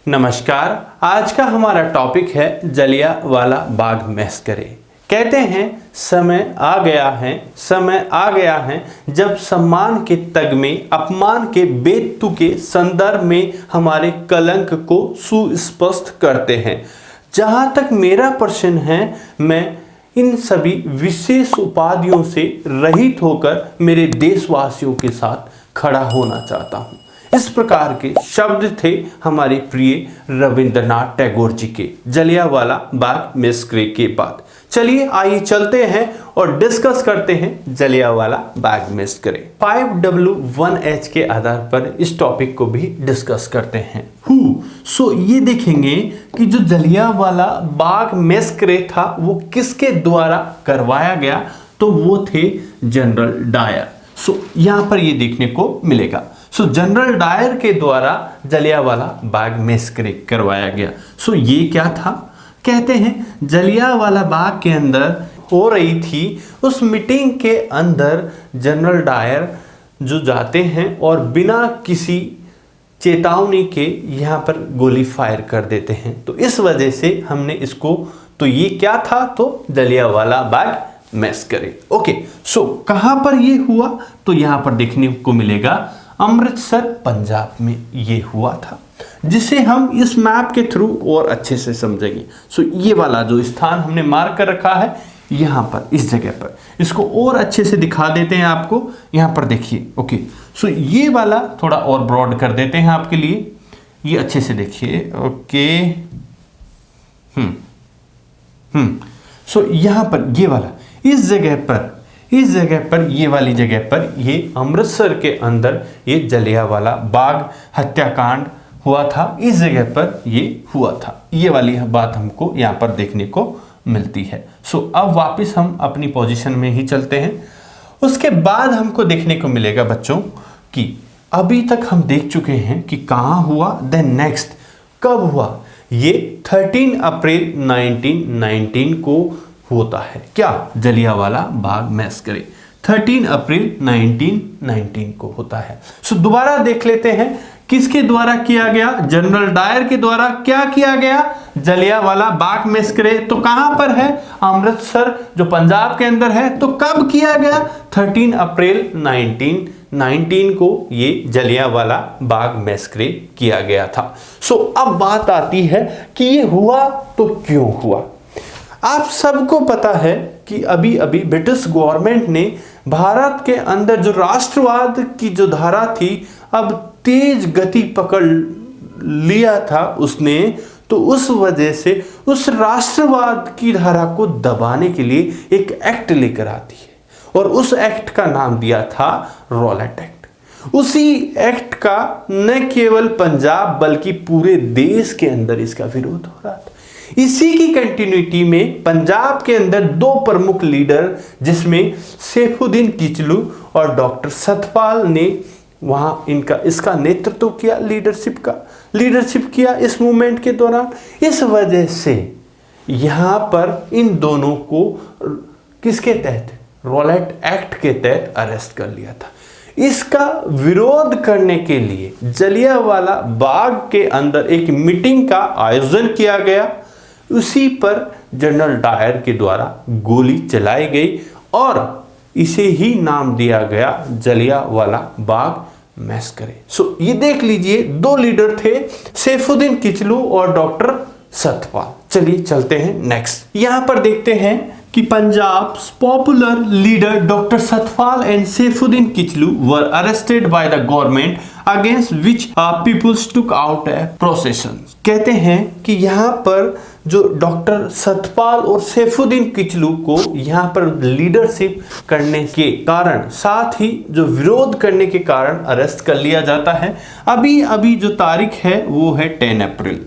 नमस्कार। आज का हमारा टॉपिक है जलियांवाला बाग मैस्करे। कहते हैं समय आ गया है जब सम्मान के तगमे अपमान के बेतु के संदर्भ में हमारे कलंक को सुस्पष्ट करते हैं। जहां तक मेरा प्रश्न है, मैं इन सभी विशेष उपाधियों से रहित होकर मेरे देशवासियों के साथ खड़ा होना चाहता हूं। इस प्रकार के शब्द थे हमारे प्रिय रविंद्रनाथ टैगोर जी के जलियांवाला बाग मैस्करे के बाद। चलिए आइए चलते हैं और डिस्कस करते हैं जलियांवाला बाग मैस्करे। 5W1H के आधार पर इस टॉपिक को भी डिस्कस करते हैं। सो ये देखेंगे कि जो जलियांवाला बाग मैस्करे था वो किसके द्वारा करवाया गया, तो वो थे जनरल डायर। सो यहां पर ये देखने को मिलेगा। सो जनरल डायर के द्वारा जलियांवाला बाग मैस्करे करवाया गया। सो ये क्या था, कहते हैं जलियांवाला बाग के अंदर हो रही थी। उस मीटिंग के अंदर जनरल डायर जो जाते हैं और बिना किसी चेतावनी के यहाँ पर गोली फायर कर देते हैं। तो इस वजह से हमने इसको, तो ये क्या था, तो जलियांवाला बाग मैस्करे। ओके, सो कहाँ पर ये हुआ, तो यहाँ पर देखने को मिलेगा अमृतसर पंजाब में ये हुआ था, जिसे हम इस मैप के थ्रू और अच्छे से समझेंगे। सो ये वाला जो स्थान हमने मार्क कर रखा है यहाँ पर, इस जगह पर इसको और अच्छे से दिखा देते हैं आपको। यहाँ पर देखिए। ओके, सो ये वाला थोड़ा और ब्रॉड कर देते हैं आपके लिए, ये अच्छे से देखिए। ओके, सो यहाँ पर ये वाला इस जगह पर ये वाली जगह पर ये अमृतसर के अंदर ये जलियांवाला बाग हत्याकांड हुआ था। इस जगह पर ये हुआ था। ये वाली बात हमको यहाँ पर देखने को मिलती है। सो अब वापस हम अपनी पोजीशन में ही चलते हैं। उसके बाद हमको देखने को मिलेगा बच्चों कि अभी तक हम देख चुके हैं कि कहाँ हुआ, देन नेक्स्ट कब हुआ। ये 13 अप्रैल 1919 को होता है। क्या, जलियांवाला बाग मैस्करे 13 अप्रैल 1919 को होता है। सो दोबारा देख लेते हैं किसके द्वारा किया गया, जनरल डायर के द्वारा क्या किया गया, जलियांवाला बाग मैस्करे। तो कहां पर है, अमृतसर जो पंजाब के अंदर है। तो कब किया गया, 13 अप्रैल 1919 को ये जलियांवाला बाग मैस्करे किया गया था। सो अब बात आती है कि ये हुआ तो क्यों हुआ। आप सबको पता है कि अभी अभी ब्रिटिश गवर्नमेंट ने भारत के अंदर जो राष्ट्रवाद की जो धारा थी, अब तेज गति पकड़ लिया था उसने। तो उस वजह से उस राष्ट्रवाद की धारा को दबाने के लिए एक एक्ट लेकर आती है और उस एक्ट का नाम दिया था रॉलेट एक्ट। उसी एक्ट का न केवल पंजाब बल्कि पूरे देश के अंदर इसका विरोध हो रहा था। इसी की कंटिन्यूटी में पंजाब के अंदर दो प्रमुख लीडर, जिसमें सैफुद्दीन किचलू और डॉक्टर सतपाल ने वहां इसका नेतृत्व किया, लीडरशिप किया इस मूवमेंट के दौरान। इस वजह से यहां पर इन दोनों को किसके तहत, रॉलेट एक्ट के तहत अरेस्ट कर लिया था। इसका विरोध करने के लिए जलियांवाला बाग के अंदर एक मीटिंग का आयोजन किया गया। उसी पर जनरल डायर के द्वारा गोली चलाई गई और इसे ही नाम दिया गया जलियांवाला बाग मैस्करे। सो ये देख लीजिए, दो लीडर थे, सैफुद्दीन किचलू और डॉक्टर सतपाल। चलिए चलते हैं नेक्स्ट। यहां पर देखते हैं कि Punjab popular leader doctor Satpal and Saifuddin Kitchlew were arrested by the government against which peoples took out a procession. कहते हैं कि यहाँ पर जो डॉक्टर सतपाल और सैफुद्दीन किचलू को यहाँ पर लीडरशिप करने के कारण, साथ ही जो विरोध करने के कारण अरेस्ट कर लिया जाता है। अभी जो तारीख है वो है 10 अप्रैल।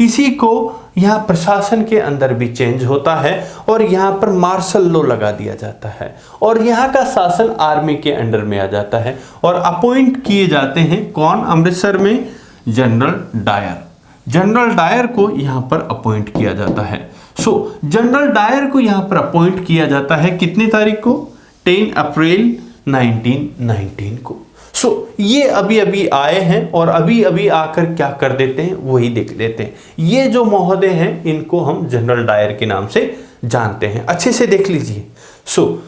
इसी को यहाँ प्रशासन के अंदर भी चेंज होता है और यहाँ पर मार्शल लॉ लगा दिया जाता है और यहाँ का शासन आर्मी के अंडर में आ जाता है और अपॉइंट किए जाते हैं कौन, अमृतसर में जनरल डायर को यहाँ पर अपॉइंट किया जाता है। सो जनरल डायर को यहाँ पर अपॉइंट किया जाता है कितने तारीख को, 10 अप्रैल 1919 को। ये अभी अभी आए हैं और अभी अभी आकर क्या कर देते हैं वही देख लेते हैं। ये जो महोदय हैं इनको हम जनरल डायर के नाम से जानते हैं, अच्छे से देख लीजिए।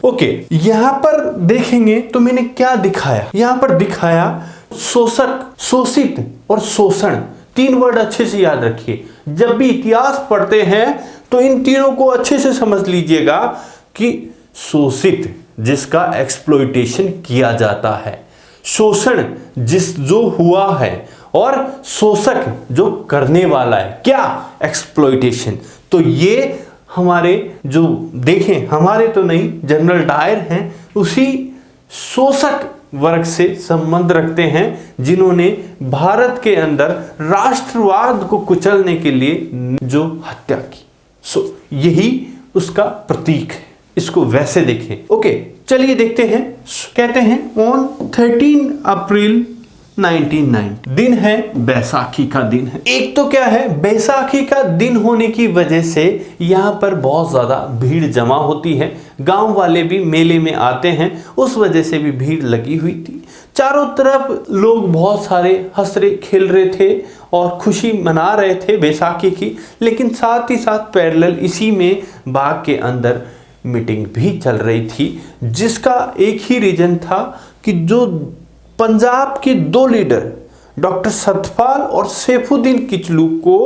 ओके, यहां पर देखेंगे तो मैंने क्या दिखाया, यहां पर दिखाया शोषक, शोषित और शोषण, तीन वर्ड अच्छे से याद रखिए। जब भी इतिहास पढ़ते हैं तो इन तीनों को अच्छे से समझ लीजिएगा कि शोषित जिसका एक्सप्लॉइटेशन किया जाता है, शोषण जो हुआ है, और शोषक जो करने वाला है, क्या, एक्सप्लॉइटेशन। तो ये हमारे जो देखें, हमारे तो नहीं, जनरल डायर हैं उसी शोषक वर्ग से संबंध रखते हैं जिन्होंने भारत के अंदर राष्ट्रवाद को कुचलने के लिए जो हत्या की। यही उसका प्रतीक है, इसको वैसे देखें। ओके, चलिए देखते हैं। कहते हैं ऑन 13 अप्रैल 1990 दिन है, बैसाखी का दिन है। एक तो क्या है, बैसाखी का दिन होने की वजह से यहाँ पर बहुत ज़्यादा भीड़ जमा होती है, गांव वाले भी मेले में आते हैं, उस वजह से भी भीड़ लगी हुई थी। चारों तरफ लोग बहुत सारे हंस रहे, खेल रहे थे और खुशी मना रहे थे बैसाखी की, लेकिन साथ ही साथ पैरेलल इसी में बाग के अंदर मीटिंग भी चल रही थी, जिसका एक ही रीजन था कि जो पंजाब के दो लीडर डॉक्टर सतपाल और सैफुद्दीन किचलू को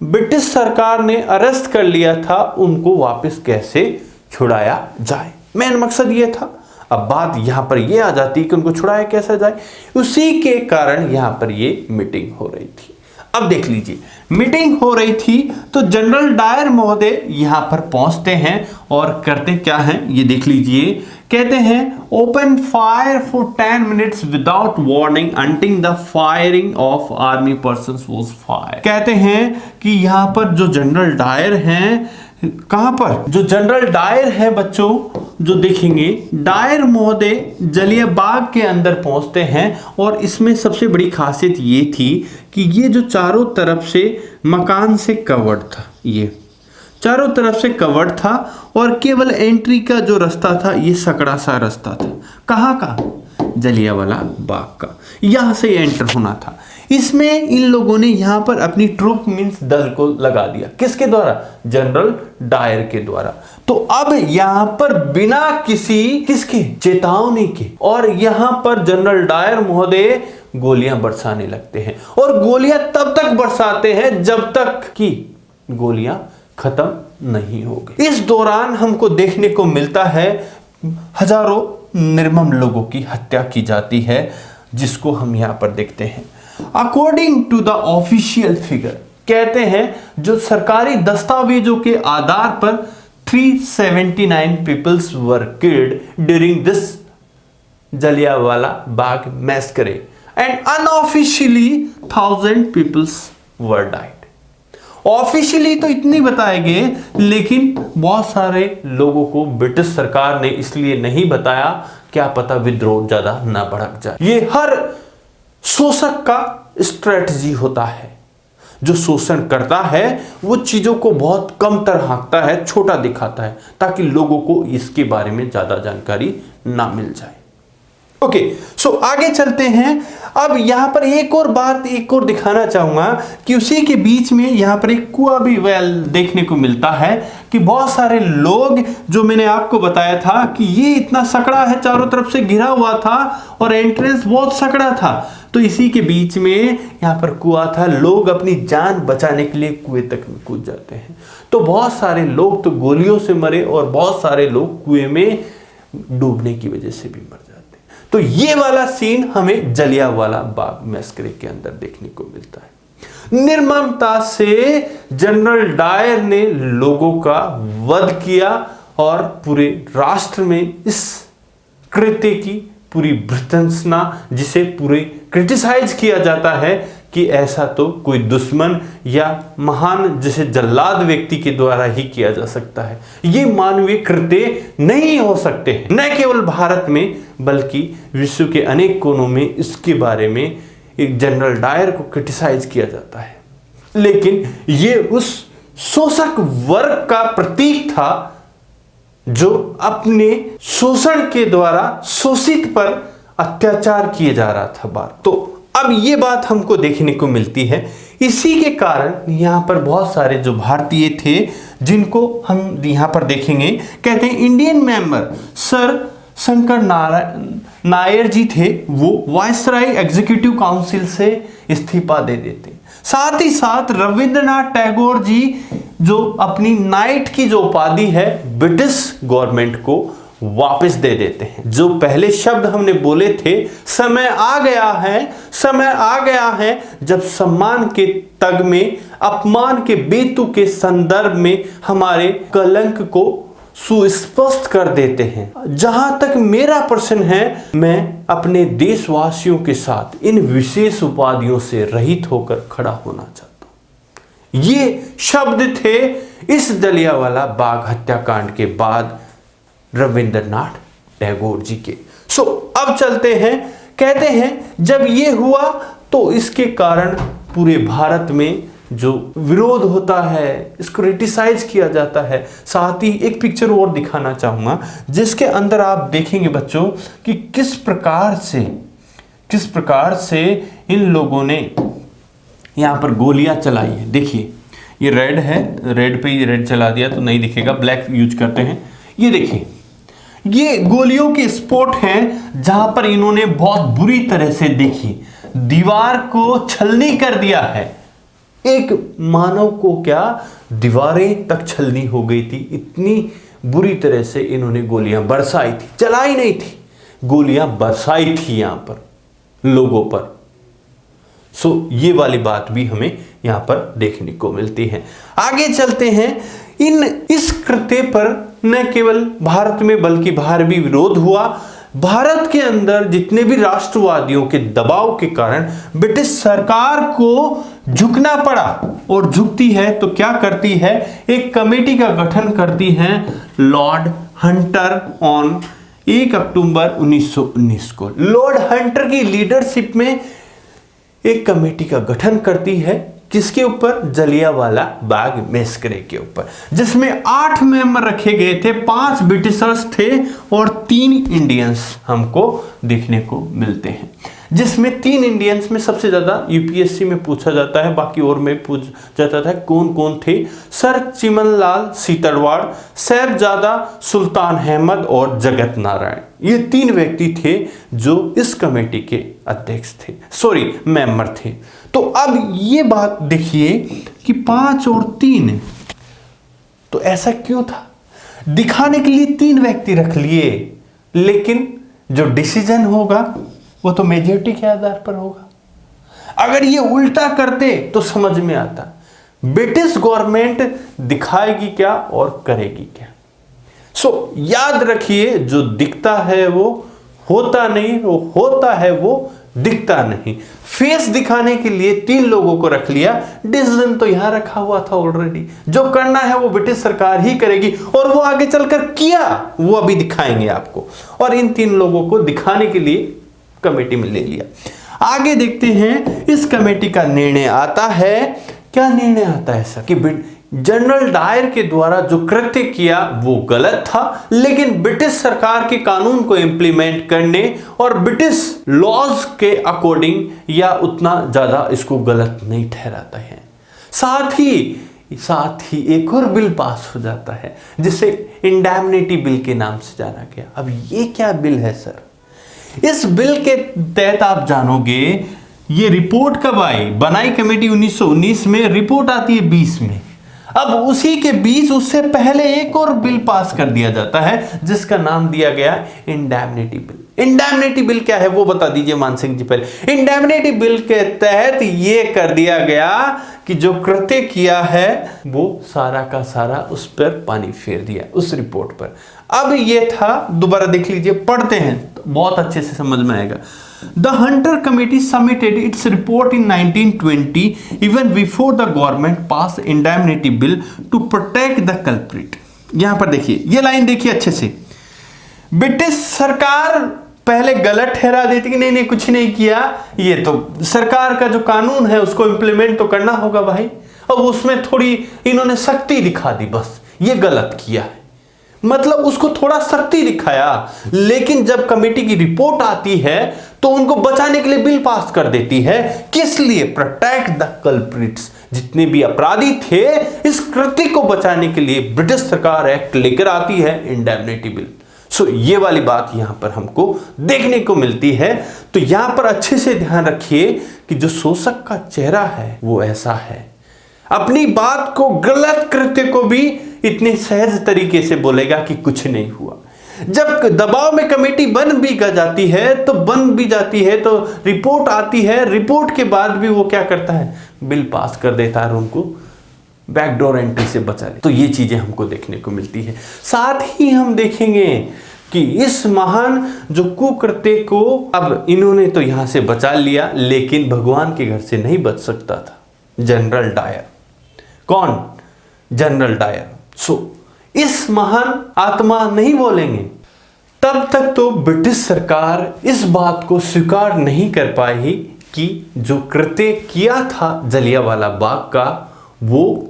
ब्रिटिश सरकार ने अरेस्ट कर लिया था, उनको वापस कैसे छुड़ाया जाए, मेन मकसद ये था। अब बात यहां पर ये आ जाती कि उनको छुड़ाया कैसे जाए, उसी के कारण यहां पर ये मीटिंग हो रही थी। अब देख लीजिए, मीटिंग हो रही थी तो जनरल डायर महोदय यहां पर पहुंचते हैं और करते क्या हैं ये देख लीजिए। कहते हैं open fire for 10 minutes without warning until the firing of army persons was fire. कहते हैं कि यहां पर जो जनरल डायर हैं, कहां पर जो जनरल डायर है बच्चों, जो देखेंगे डायर महोदय जलियांबाग के अंदर पहुंचते हैं, और इसमें सबसे बड़ी खासियत ये थी कि ये जो चारों तरफ से मकान से कवर्ड था, ये चारों तरफ से कवर्ड था और केवल एंट्री का जो रास्ता था ये सकड़ा सा रास्ता था। कहाँ का, जलियांवाला बाग का, यहां से एंटर होना था। इसमें इन लोगों ने यहां पर अपनी ट्रूप मींस दल को लगा दिया, किसके द्वारा, जनरल डायर के द्वारा। तो अब यहां पर बिना किसके चेतावनी के, और यहां पर जनरल डायर महोदय गोलियां बरसाने लगते हैं, और गोलियां तब तक बरसाते हैं जब तक कि गोलियां खत्म नहीं हो गई। इस दौरान हमको देखने को मिलता है हजारों निर्मम लोगों की हत्या की जाती है, जिसको हम यहां पर देखते हैं। According to the official figure, कहते हैं जो सरकारी दस्तावेजों के आधार पर 379 peoples were killed during this Jallianwala Bagh massacre and unofficially 1000 peoples were died. Officially तो इतनी बताए गए, लेकिन बहुत सारे लोगों को ब्रिटिश सरकार ने इसलिए नहीं बताया, क्या पता विद्रोह ज्यादा ना भड़क जाए। ये हर शोषक का स्ट्रेटजी होता है, जो शोषण करता है वो चीजों को बहुत कम तर हाँकता है, छोटा दिखाता है, ताकि लोगों को इसके बारे में ज्यादा जानकारी ना मिल जाए। ओके, आगे चलते हैं। अब यहां पर एक और दिखाना चाहूंगा कि उसी के बीच में यहां पर एक कुआं भी देखने को मिलता है, कि बहुत सारे लोग, जो मैंने आपको बताया था कि ये इतना सकड़ा है, चारों तरफ से घिरा हुआ था और एंट्रेंस बहुत सकड़ा था, तो इसी के बीच में यहां पर कुआं था। लोग अपनी जान बचाने के लिए कुएं तक में कूद जाते हैं, तो बहुत सारे लोग तो गोलियों से मरे और बहुत सारे लोग कुएं में डूबने की वजह से भी मर जाते हैं। तो ये वाला सीन हमें जलियांवाला बाग मैसकर के अंदर देखने को मिलता है। निर्ममता से जनरल डायर ने लोगों का वध किया और पूरे राष्ट्र में इस कृत्य की पूरी भर्त्सना, जिसे पूरे क्रिटिसाइज किया जाता है कि ऐसा तो कोई दुश्मन या महान जैसे जल्लाद व्यक्ति के द्वारा ही किया जा सकता है, ये मानवीय कृत्य नहीं हो सकते हैं। न केवल भारत में बल्कि विश्व के अनेक कोनों में इसके बारे में एक जनरल डायर को क्रिटिसाइज किया जाता है, लेकिन ये उस शोषक वर्ग का प्रतीक था जो अपने शोषण के द्वारा शोषित पर अत्याचार किए जा रहा था बार। तो अब ये बात हमको देखने को मिलती है। इसी के कारण यहाँ पर बहुत सारे जो भारतीय थे, जिनको हम यहाँ पर देखेंगे, कहते हैं Indian member sir Sankaran Nair ji थे, वो वायसराय एग्जीक्यूटिव काउंसिल से इस्तीफा दे देते। साथ ही साथ रविंद्रनाथ टैगोर जी जो अपनी नाइट की जो उपाधि है ब्रिटिश गवर्नमेंट को वापस दे देते हैं। जो पहले शब्द हमने बोले थे, समय आ गया है, समय आ गया है जब सम्मान के तग में अपमान के बेतु के संदर्भ में हमारे कलंक को सुस्पष्ट कर देते हैं। जहां तक मेरा प्रश्न है, मैं अपने देशवासियों के साथ इन विशेष उपाधियों से रहित होकर खड़ा होना चाहता हूं। ये शब्द थे इस जलियांवाला बाग हत्याकांड के बाद रविंद्रनाथ टैगोर जी के। अब चलते हैं। कहते हैं जब ये हुआ तो इसके कारण पूरे भारत में जो विरोध होता है, इसको क्रिटिसाइज किया जाता है। साथ ही एक पिक्चर और दिखाना चाहूंगा जिसके अंदर आप देखेंगे बच्चों कि किस प्रकार से इन लोगों ने यहां पर गोलियां चलाई है। देखिए ये रेड है, रेड पे ये रेड चला दिया तो नहीं दिखेगा, ब्लैक यूज करते हैं। ये देखिए ये गोलियों के स्पॉट हैं जहां पर इन्होंने बहुत बुरी तरह से देखिए दीवार को छलनी कर दिया है। एक मानव को क्या दीवारें तक छलनी हो गई थी, इतनी बुरी तरह से इन्होंने गोलियां बरसाई थी, चलाई नहीं थी, गोलियां बरसाई थी यहां पर लोगों पर। ये वाली बात भी हमें यहां पर देखने को मिलती है। आगे चलते हैं। इस कृत्य पर न केवल भारत में बल्कि बाहर भी विरोध हुआ। भारत के अंदर जितने भी राष्ट्रवादियों के दबाव के कारण ब्रिटिश सरकार को झुकना पड़ा, और झुकती है तो क्या करती है, एक कमेटी का गठन करती है लॉर्ड हंटर ऑन 1 अक्टूबर 1919 को। लॉर्ड हंटर की लीडरशिप में एक कमेटी का गठन करती है, किसके ऊपर, जलियांवाला बाग मैसेकर के ऊपर, जिसमें 8 मेंबर रखे गए थे, 5 ब्रिटिशर्स थे और 3 इंडियंस हमको देखने को मिलते हैं। जिसमें 3 इंडियंस में सबसे ज्यादा यूपीएससी में पूछा जाता है, बाकी और में पूछ जाता था कौन कौन थे। सर चिमनलाल सीतरवाड़, साहिबजादा सुल्तान अहमद और जगत नारायण, ये 3 व्यक्ति थे जो इस कमेटी के अध्यक्ष थे, मेंबर थे। तो अब ये बात देखिए कि 5 और 3, तो ऐसा क्यों था, दिखाने के लिए 3 व्यक्ति रख लिए, लेकिन जो डिसीजन होगा वो तो मेजॉरिटी के आधार पर होगा। अगर ये उल्टा करते तो समझ में आता, ब्रिटिश गवर्नमेंट दिखाएगी क्या और करेगी क्या। याद रखिए, जो दिखता है वो होता नहीं, वो होता है वो दिखता नहीं। फेस दिखाने के लिए 3 लोगों को रख लिया, डिसीजन तो यहां रखा हुआ था ऑलरेडी। जो करना है वो ब्रिटिश सरकार ही करेगी, और वो आगे चलकर किया, वो अभी दिखाएंगे आपको। और इन 3 लोगों को दिखाने के लिए कमेटी में ले लिया। आगे देखते हैं, इस कमेटी का निर्णय आता है, क्या निर्णय आता है सर, कि जनरल डायर के द्वारा जो कृत्य किया वो गलत था, लेकिन ब्रिटिश सरकार के कानून को इंप्लीमेंट करने और ब्रिटिश लॉज के अकॉर्डिंग या उतना ज्यादा इसको गलत नहीं ठहराता है। साथ ही एक और बिल पास हो जाता है जिसे इंडेमनिटी बिल के नाम से जाना गया। अब ये क्या बिल है सर, इस बिल के तहत आप जानोगे ये रिपोर्ट कब आई, बनाई कमेटी 1919 में, रिपोर्ट आती है 20 में। अब उसी के बीच उससे पहले एक और बिल पास कर दिया जाता है जिसका नाम दिया गया इंडेमनिटी बिल। इंडेमनिटी बिल क्या है वो बता दीजिए मान सिंह जी पहले। इंडेमनिटी बिल के तहत ये कर दिया गया कि जो कृत्य किया है वो सारा का सारा उस पर पानी फेर दिया, उस रिपोर्ट पर। अब ये था, दोबारा देख लीजिए, पढ़ते हैं तो बहुत अच्छे से समझ में आएगा। The Hunter Committee submitted its report in 1920 even before the government passed indemnity bill to protect the culprit। यहां पर देखिए, ये लाइन देखिए अच्छे से। ब्रिटिश सरकार पहले गलत ठहरा देती कि नहीं कुछ नहीं किया, ये तो सरकार का जो कानून है उसको इंप्लीमेंट तो करना होगा भाई। अब उसमें थोड़ी इन्होंने सख्ती दिखा दी, बस ये गलत किया है। मतलब उसको थोड़ा सख्ती दिखाया, लेकिन जब कमेटी की रिपोर्ट आती है तो उनको बचाने के लिए बिल पास कर देती है। किस लिए? Protect the culprits. जितने भी अपराधी थे, इस कृत्य को बचाने के लिए ब्रिटिश सरकार एक्ट लेकर आती है, इंडेमनिटी बिल। सो ये वाली बात यहां पर हमको देखने को मिलती है। तो यहां पर अच्छे से ध्यान रखिए कि जो शोषक का चेहरा है वो ऐसा है, अपनी बात को, गलत कृत्य को भी इतने सहज तरीके से बोलेगा कि कुछ नहीं हुआ। जब दबाव में कमेटी बन भी जाती है तो रिपोर्ट आती है, रिपोर्ट के बाद भी वो क्या करता है? बिल पास कर देता है और उनको बैकडोर एंट्री से बचा ले। तो ये चीजें हमको देखने को मिलती है। साथ ही हम देखेंगे कि इस महान जो कुकृत्य को अब इन्होंने तो यहां से बचा लिया, लेकिन भगवान के घर से नहीं बच सकता था जनरल डायर। कौन? General Dyer. सो इस महान आत्मा नहीं बोलेंगे, तब तक तो ब्रिटिश सरकार इस बात को स्वीकार नहीं कर पाई कि जो कृत्य किया था जलियांवाला बाग का वो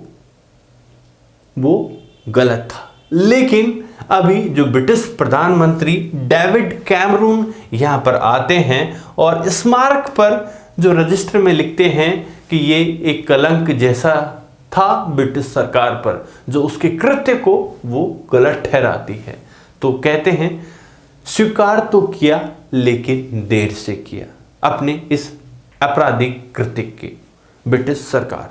गलत था। लेकिन अभी जो ब्रिटिश प्रधानमंत्री डेविड कैमरून यहां पर आते हैं और स्मारक पर जो रजिस्टर में लिखते हैं कि ये एक कलंक जैसा था ब्रिटिश सरकार पर, जो उसके कृत्य को वो गलत ठहराती है, तो कहते हैं स्वीकार तो किया लेकिन देर से किया अपने इस आपराधिक कृत्य के ब्रिटिश सरकार।